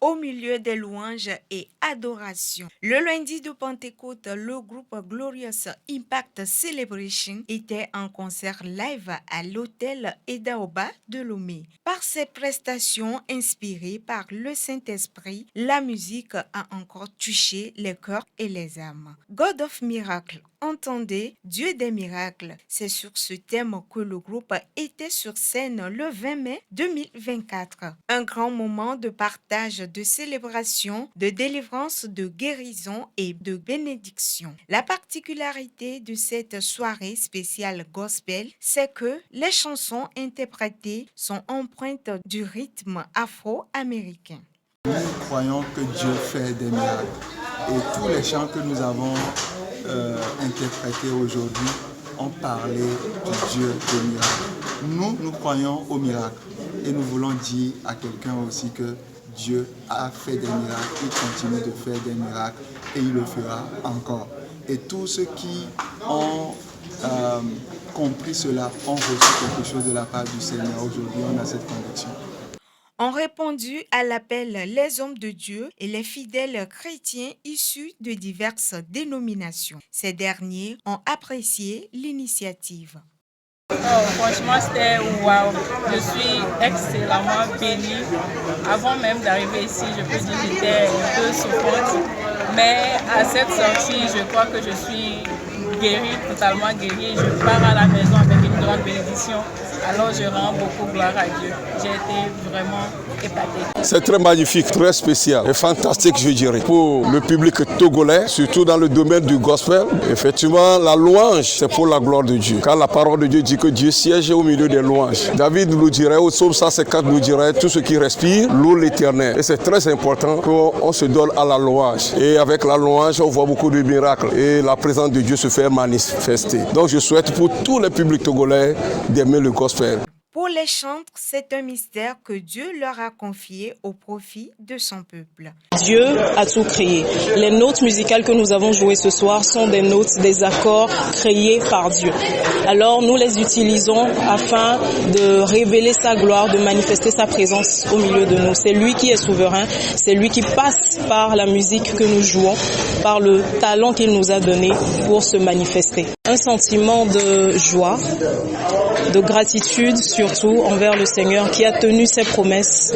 au milieu des louanges et adorations. Le lundi de Pentecôte, le groupe Glorious Impact Celebration était en concert live à l'hôtel Edaoba de Lomé. Par ses prestations inspirées par le Saint-Esprit, la musique a encore touché les cœurs et les âmes. God of Miracle, entendez Dieu des miracles. C'est sur ce thème que le groupe était sur scène le 20 mai 2024. Un grand moment de partage, de célébration, de délivrance, de guérison et de bénédiction. La particularité de cette soirée spéciale gospel, c'est que les chansons interprétées sont empreintes du rythme afro-américain. Nous croyons que Dieu fait des miracles et tous les chants que nous avons interprétés aujourd'hui ont parlé du Dieu des miracles. Nous croyons aux miracles et nous voulons dire à quelqu'un aussi que Dieu a fait des miracles, il continue de faire des miracles et il le fera encore. Et tous ceux qui ont compris cela ont reçu quelque chose de la part du Seigneur. Aujourd'hui, on a cette conviction. Ont répondu à l'appel les hommes de Dieu et les fidèles chrétiens issus de diverses dénominations. Ces derniers ont apprécié l'initiative. Oh, franchement, c'était waouh. Je suis excellemment bénie. Avant même d'arriver ici, je peux dire que j'étais un peu souffrante. Mais à cette sortie, je crois que je suis guérie, totalement guérie. Je pars à la maison avec une grande bénédiction. Alors je rends beaucoup gloire à Dieu. J'ai été vraiment épatée. C'est très magnifique, très spécial et fantastique, je dirais, pour le public togolais, surtout dans le domaine du gospel. Effectivement, la louange, c'est pour la gloire de Dieu. Car la parole de Dieu dit que Dieu siège au milieu des louanges. David nous dirait, au psaume 150 nous dirait, tout ce qui respire, loue l'Éternel. Et c'est très important qu'on se donne à la louange. Et avec la louange, on voit beaucoup de miracles. Et la présence de Dieu se fait manifester. Donc je souhaite pour tous les publics togolais d'aimer le gospel. Pour les chantres, c'est un mystère que Dieu leur a confié au profit de son peuple. Dieu a tout créé. Les notes musicales que nous avons jouées ce soir sont des notes, des accords créés par Dieu. Alors nous les utilisons afin de révéler sa gloire, de manifester sa présence au milieu de nous. C'est lui qui est souverain, c'est lui qui passe par la musique que nous jouons, par le talent qu'il nous a donné pour se manifester. Un sentiment de joie, de gratitude surtout envers le Seigneur qui a tenu ses promesses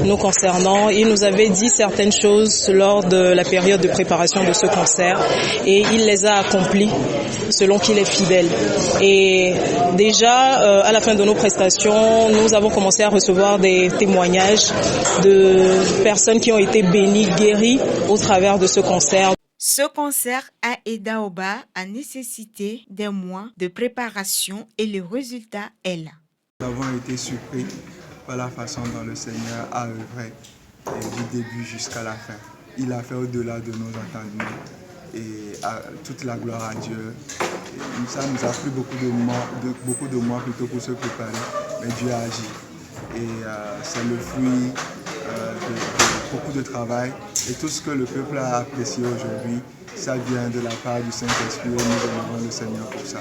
nous concernant. Il nous avait dit certaines choses lors de la période de préparation de ce concert et il les a accomplies selon qu'il est fidèle. Et déjà, à la fin de nos prestations, nous avons commencé à recevoir des témoignages de personnes qui ont été bénies, guéries au travers de ce concert. Ce concert à Edaoba a nécessité des mois de préparation et le résultat est là. Nous avons été surpris par la façon dont le Seigneur a œuvré du début jusqu'à la fin. Il a fait au-delà de nos entendements et toute la gloire à Dieu. Et ça nous a pris beaucoup de mois plutôt pour se préparer, mais Dieu a agi. Et c'est le fruit de beaucoup de travail. Et tout ce que le peuple a apprécié aujourd'hui, ça vient de la part du Saint-Esprit et nous honorons le Seigneur pour ça.